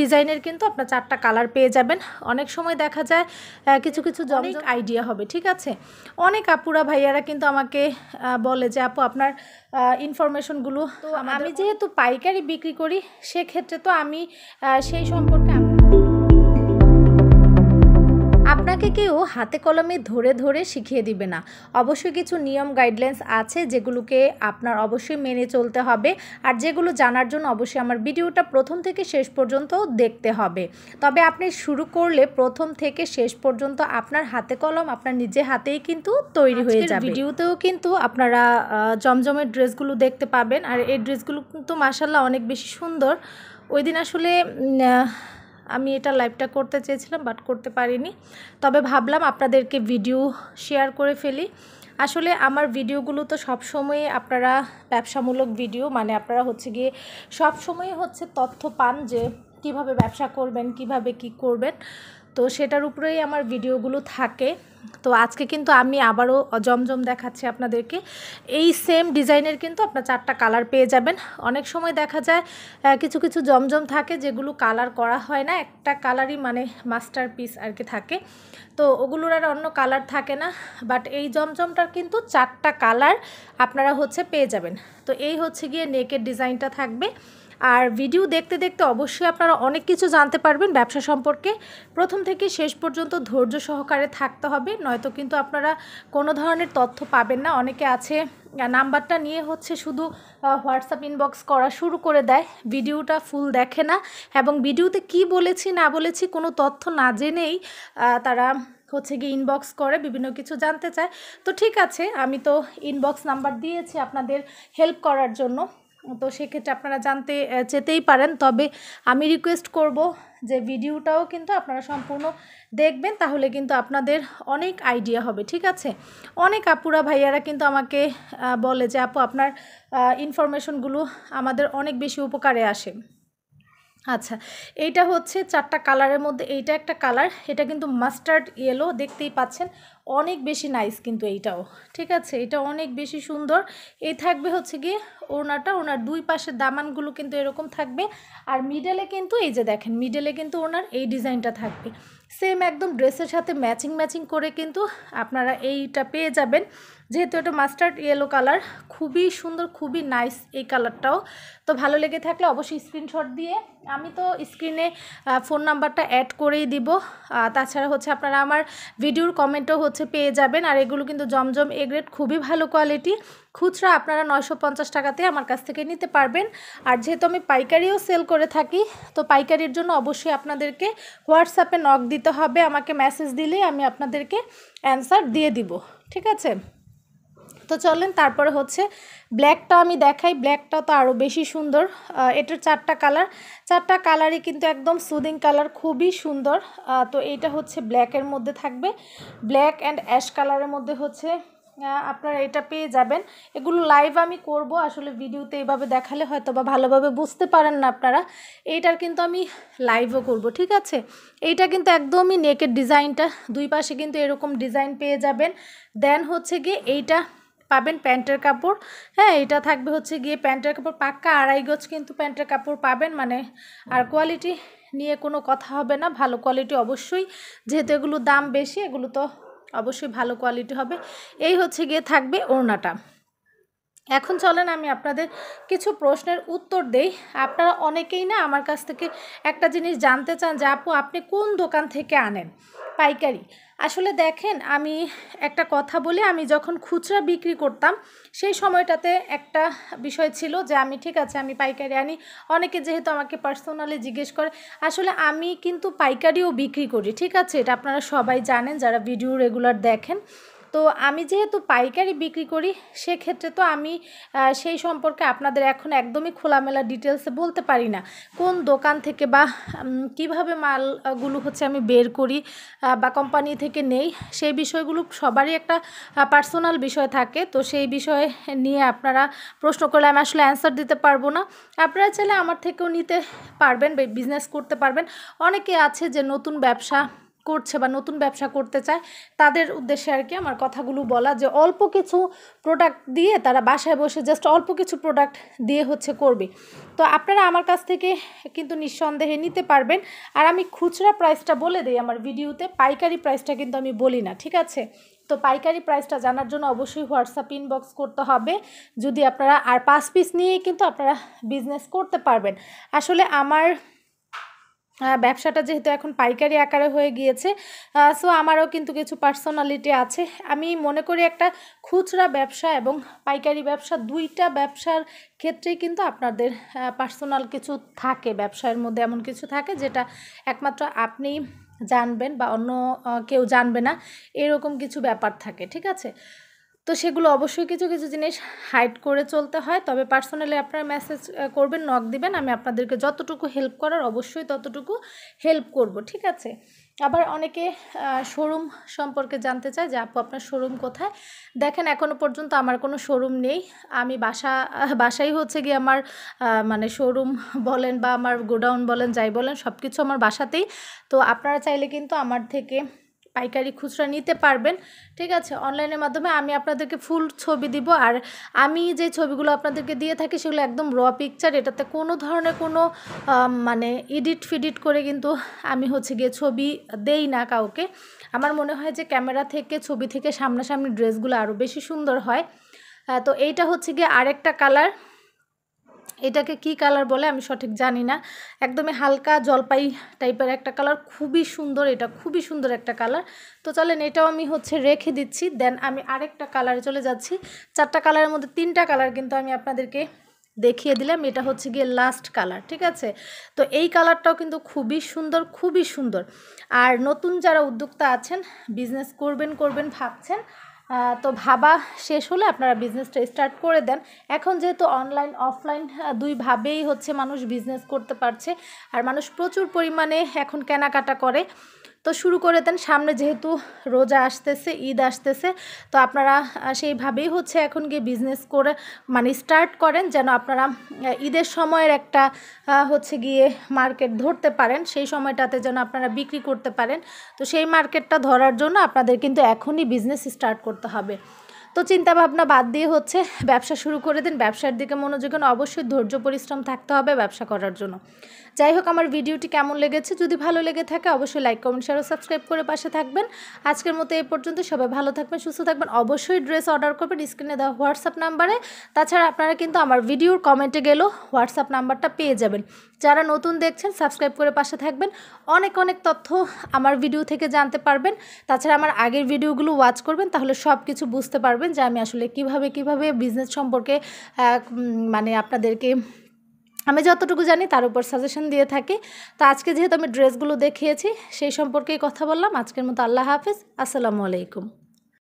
ডিজাইনের কিন্তু আপনার 4টা কালার পেয়ে যাবেন। অনেক সময় দেখা যায় কিছু কিছু অনেক আইডিয়া হবে, ঠিক আছে। অনেক আপুরা ভাইয়ারা কিন্তু আমাকে বলে যে আপু আপনার ইনফরমেশনগুলো, তো আমি যেহেতু পাইকারি বিক্রি করি সেক্ষেত্রে তো আমি সেই সম্পর্কে আপনাকে কেউ হাতে কলমে ধরে ধরে শিখিয়ে দিবে না। অবশ্যই কিছু নিয়ম গাইডলাইন্স আছে যেগুলোকে আপনার অবশ্যই মেনে চলতে হবে, আর যেগুলো জানার জন্য অবশ্যই আমার ভিডিওটা প্রথম থেকে শেষ পর্যন্ত দেখতে হবে। তবে আপনি শুরু করলে প্রথম থেকে শেষ পর্যন্ত আপনার হাতে কলম আপনার নিজে হাতেই কিন্তু তৈরি হয়ে যাবে। ভিডিওতেও কিন্তু আপনারা জমজমের ড্রেসগুলো দেখতে পাবেন, আর এই ড্রেসগুলো কিন্তু মাশাআল্লাহ অনেক বেশি সুন্দর। ওই দিন আসলে আমি এটা লাইভটা করতে চেয়েছিলাম বাট করতে পারিনি, তবে ভাবলাম আপনাদেরকে ভিডিও শেয়ার করে ফেলি। আসলে আমার ভিডিওগুলো তো সবসময় আপনারা ব্যবসামূলক ভিডিও, মানে আপনারা হচ্ছে গিয়ে সবসময় হচ্ছে তথ্য পান যে কিভাবে ব্যবসা করবেন, কিভাবে কি করবেন, তো সেটার উপরেই আমার ভিডিওগুলো থাকে। তো আজকে কিন্তু আমি আবারও জমজম দেখাচ্ছি আপনাদেরকে। এই সেম ডিজাইনের কিন্তু আপনার 4টা কালার পেয়ে যাবেন। অনেক সময় দেখা যায় কিছু কিছু জমজম থাকে যেগুলো কালার করা হয় না, একটা কালারই মানে মাস্টারপিস আর কি থাকে, তো ওগুলোর আর অন্য কালার থাকে না। বাট এই জমজমটার কিন্তু 4টা কালার আপনারা হচ্ছে পেয়ে যাবেন। তো এই হচ্ছে গিয়ে নেকের ডিজাইনটা থাকবে। আর ভিডিও দেখতে দেখতে অবশ্যই আপনারা অনেক কিছু জানতে পারবেন ব্যবসা সম্পর্কে। প্রথম থেকে শেষ পর্যন্ত ধৈর্য সহকারে থাকতে হবে, নয়তো কিন্তু আপনারা কোনো ধরনের তথ্য পাবেন না। অনেকে আছে নাম্বারটা নিয়ে হচ্ছে শুধু হোয়াটসঅ্যাপ ইনবক্স করা শুরু করে দেয়, ভিডিওটা ফুল দেখে না, এবং ভিডিওতে কি বলেছি না বলেছি কোনো তথ্য না জেনেই তারা হচ্ছে গিয়ে ইনবক্স করে বিভিন্ন কিছু জানতে চায়। তো ঠিক আছে, আমি তো ইনবক্স নাম্বার দিয়েছি আপনাদের হেল্প করার জন্য, তো সেক্ষেত্রে আপনারা জানতে চেতেই পারেন। তবে আমি রিকোয়েস্ট করব যে ভিডিওটাও কিন্তু আপনারা সম্পূর্ণ দেখবেন, তাহলে কিন্তু আপনাদের অনেক আইডিয়া হবে, ঠিক আছে। অনেক আপুরা ভাইয়ারা কিন্তু আমাকে বলে যে আপু আপনার ইনফরমেশনগুলো আমাদের অনেক বেশি উপকারে আসে। আচ্ছা, এইটা হচ্ছে 4টা কালারের মধ্যে এইটা একটা কালার, এটা কিন্তু মাস্টার্ড ইয়েলো, দেখতেই পাচ্ছেন অনেক বেশি নাইস কিন্তু এইটাও, ঠিক আছে। এটা অনেক বেশি সুন্দর। এই থাকবে হচ্ছে গিয়ে ওড়নাটা, ওনার দুই পাশের দামানগুলো কিন্তু এরকম থাকবে, আর মিডলে কিন্তু এই যে দেখেন মিডলে কিন্তু ওনার এই ডিজাইনটা থাকবে সেম একদম ড্রেসের সাথে ম্যাচিং ম্যাচিং করে কিন্তু আপনারা এইটা পেয়ে যাবেন। যেহেতু এটা মাস্টার্ড ইয়েলো কালার, খুবই সুন্দর, খুবই নাইস এই কালারটাও। তো ভালো লেগে থাকলে অবশ্যই স্ক্রিনশট দিয়ে, আমি তো স্ক্রিনে ফোন নাম্বারটা অ্যাড করেই দিব, তাছাড়া হচ্ছে আপনারা আমার ভিডিওর কমেন্টও হচ্ছে পেয়ে যাবেন। আর এগুলো কিন্তু জমজম এ গ্রেড, খুবই ভালো কোয়ালিটি। খুচরা আপনারা 950 টাকাতে আমার কাছ থেকে নিতে পারবেন। আর যেহেতু আমি পাইকারিও সেল করে থাকি, তো পাইকারির জন্য অবশ্যই আপনাদেরকে হোয়াটসঅ্যাপে নক দিতে হবে, আমাকে মেসেজ দিলেই আমি আপনাদেরকে অ্যান্সার দিয়ে দিব, ঠিক আছে। তো চলেন তারপরে হচ্ছে ব্ল্যাকটা আমি দেখাই। ব্ল্যাকটা তো আরও বেশি সুন্দর। এটার 4টা কালার, 4টা কালারই কিন্তু একদম সুদিং কালার, খুবই সুন্দর। তো এইটা হচ্ছে ব্ল্যাকের মধ্যে থাকবে, ব্ল্যাক অ্যান্ড অ্যাশ কালারের মধ্যে হচ্ছে আপনারা এটা পেয়ে যাবেন। এগুলো লাইভ আমি করব, আসলে ভিডিওতে এইভাবে দেখালে হয়তো বা ভালোভাবে বুঝতে পারেন না আপনারা, এইটার কিন্তু আমি লাইভও করব, ঠিক আছে। এইটা কিন্তু একদমই নেকের ডিজাইনটা, দুই পাশে কিন্তু এরকম ডিজাইন পেয়ে যাবেন। দেন হচ্ছে গিয়ে এইটা পাবেন প্যান্টের কাপড়, হ্যাঁ এটা থাকবে হচ্ছে গিয়ে প্যান্টের কাপড়, পাক্কা 2.5 গজ কিন্তু প্যান্টের কাপড় পাবেন, মানে আর কোয়ালিটি নিয়ে কোনো কথা হবে না, ভালো কোয়ালিটি অবশ্যই, যেহেতু এগুলো দাম বেশি, এগুলো তো অবশ্যই ভালো কোয়ালিটি হবে। এই হচ্ছে গিয়ে থাকবে ওড়নাটা। এখন চলেন আমি আপনাদের কিছু প্রশ্নের উত্তর দেই। আপনারা অনেকেই না আমার কাছ থেকে একটা জিনিস জানতে চান যে আপু আপনি কোন দোকান থেকে আনেন পাইকারি। আসলে দেখেন, আমি একটা কথা বলি, আমি যখন খুচরা বিক্রি করতাম সেই সময়টাতে একটা বিষয় ছিল যে আমি ঠিক আছে আমি পাইকারি আনি, অনেকে যেহেতু আমাকে পার্সোনালি জিজ্ঞেস করে, আসলে আমি কিন্তু পাইকারিও বিক্রি করি, ঠিক আছে, এটা আপনারা সবাই জানেন যারা ভিডিও রেগুলার দেখেন। তো আমি যেহেতু পাইকারি বিক্রি করি সেক্ষেত্রে তো আমি সেই সম্পর্কে আপনাদের এখন একদমই খোলামেলা ডিটেলসে বলতে পারি না কোন দোকান থেকে বা কিভাবে মালগুলো হচ্ছে আমি বের করি বা কোম্পানি থেকে নেই, সেই বিষয়গুলো সবারই একটা পার্সোনাল বিষয় থাকে। তো সেই বিষয় নিয়ে আপনারা প্রশ্ন করলে আমি আসলে অ্যান্সার দিতে পারবো না। আপনারা চাইলে আমার থেকেও নিতে পারবেন, বিজনেস করতে পারবেন। অনেকে আছে যে নতুন ব্যবসা করছে বা নতুন ব্যবসা করতে চায় তাদের উদ্দেশ্যে আর কি আমার কথাগুলো বলা, যে অল্প কিছু প্রোডাক্ট দিয়ে তারা বাসায় বসে জাস্ট অল্প কিছু প্রোডাক্ট দিয়ে করবে। তো আপনারা আমার কাছ থেকে কিন্তু নিঃসন্দেহে নিতে পারবেন। আর আমি খুচরা প্রাইসটা বলে দিই আমার ভিডিওতে, পাইকারি প্রাইসটা কিন্তু আমি বলি না, ঠিক আছে? তো পাইকারি প্রাইসটা জানার জন্য অবশ্যই হোয়াটসঅ্যাপ ইনবক্স করতে হবে যদি আপনারা, আর 5 পিস নিয়েই কিন্তু আপনারা বিজনেস করতে পারবেন। আসলে আমার ব্যবসাটা যেহেতু এখন পাইকারি আকারে হয়ে গিয়েছে, সো আমারও কিন্তু কিছু পার্সোনালিটি আছে। আমি মনে করি একটা খুচরা ব্যবসা এবং পাইকারি ব্যবসা, দুইটা ব্যবসার ক্ষেত্রেই কিন্তু আপনাদের পার্সোনাল কিছু থাকে, ব্যবসার মধ্যে এমন কিছু থাকে যেটা একমাত্র আপনি জানবেন বা অন্য কেউ জানবে না, এরকম কিছু ব্যাপার থাকে, ঠিক আছে? তো সেগুলো অবশ্যই কিছু কিছু জিনিস হাইড করে চলতে হয়। তবে পার্সোনালি আপনারা মেসেজ করবেন, নক দিবেন, আমি আপনাদেরকে যতটুকু হেল্প করার অবশ্যই ততটুকু হেল্প করব, ঠিক আছে? আবার অনেকে শোরুম সম্পর্কে জানতে চায় যে আপু আপনার শোরুম কোথায়। দেখেন, এখনও পর্যন্ত আমার কোনো শোরুম নেই। আমি বাসাই হচ্ছে গিয়ে আমার মানে শোরুম বলেন বা আমার গোডাউন বলেন, যাই বলেন, সব কিছু আমার বাসাতেই। তো আপনারা চাইলে কিন্তু আমার থেকে পাইকারি খুচরা নিতে পারবেন, ঠিক আছে? অনলাইনের মাধ্যমে আমি আপনাদেরকে ফুল ছবি দিব। আর আমি যে ছবিগুলো আপনাদেরকে দিয়ে থাকি সেগুলো একদম র পিকচার, এটাতে কোনো ধরনের কোনো মানে ফিডিট করে কিন্তু আমি হচ্ছে গিয়ে ছবি দেই না কাউকে। আমার মনে হয় যে ক্যামেরা থেকে, ছবি থেকে সামনাসামনি ড্রেসগুলো আরও বেশি সুন্দর হয়। তো এইটা হচ্ছে গিয়ে আরেকটা কালার, এটাকে কি কালার বলে আমি সঠিক জানি না, একদমই হালকা জলপাই টাইপের একটা কালার, খুবই সুন্দর, এটা খুবই সুন্দর একটা কালার। তো চলেন এটাও আমি রেখে দিচ্ছি। দেন আমি আরেকটা কালারে চলে যাচ্ছি। 4টা কালারের মধ্যে 3টা কালার কিন্তু আমি আপনাদেরকে দেখিয়ে দিলাম, এটা হচ্ছে গিয়ে লাস্ট কালার, ঠিক আছে? তো এই কালারটাও কিন্তু খুবই সুন্দর, খুবই সুন্দর। আর নতুন যারা উদ্যোক্তা আছেন, বিজনেস করবেন ভাবছেন, তো ভাবা শেষ হলে আপনারা বিজনেসটা স্টার্ট করে দেন। এখন যেহেতু অনলাইন অফলাইন দুইভাবেই মানুষ বিজনেস করতে পারছে, আর মানুষ প্রচুর পরিমাণে এখন কেনাকাটা করে, তো শুরু করে দেন। সামনে যেহেতু রোজা আসতেছে, ঈদ আসতেছে, তো আপনারা সেইভাবেই এখন গিয়ে বিজনেস করে মানে স্টার্ট করেন, যেন আপনারা ঈদের সময়ের একটা গিয়ে মার্কেট ধরতে পারেন, সেই সময়টাতে যেন আপনারা বিক্রি করতে পারেন। তো সেই মার্কেটটা ধরার জন্য আপনাদের কিন্তু এখনই বিজনেস স্টার্ট করতে হবে। তো চিন্তাভাবনা বাদ দিয়ে ব্যবসা শুরু করে দিন। ব্যবসার দিকে মনোযোগ, অবশ্যই ধৈর্য পরিশ্রম থাকতে হবে ব্যবসা করার জন্য। যাই হোক, আমার ভিডিওটি কেমন লেগেছে, যদি ভালো লেগে থাকে অবশ্যই লাইক, কমেন্ট, শেয়ার ও সাবস্ক্রাইব করে পাশে থাকবেন। আজকের মতো এই পর্যন্ত। সবাই ভালো থাকবেন, সুস্থ থাকবেন। অবশ্যই ড্রেস অর্ডার করবেন স্ক্রিনে দেওয়া হোয়াটসঅ্যাপ নাম্বারে। তাছাড়া আপনারা কিন্তু আমার ভিডিওর কমেন্টে গেলেও হোয়াটসঅ্যাপ নাম্বারটা পেয়ে যাবেন। যারা নতুন দেখছেন সাবস্ক্রাইব করে পাশে থাকবেন, অনেক অনেক তথ্য আমার ভিডিও থেকে জানতে পারবেন। তাছাড়া আমার আগের ভিডিওগুলো ওয়াচ করবেন, তাহলে সব কিছু বুঝতে পারবেন যে আমি আসলে কিভাবে বিজনেস সম্পর্কে মানে আপনাদেরকে আমি যতটুকু জানি তার উপর সাজেশন দিয়ে থাকি। তো আজকে যেহেতু আমি ড্রেসগুলো দেখিয়েছি, সেই সম্পর্কেই কথা বললাম। আজকের মতো আল্লাহ হাফেজ, আসসালামু আলাইকুম।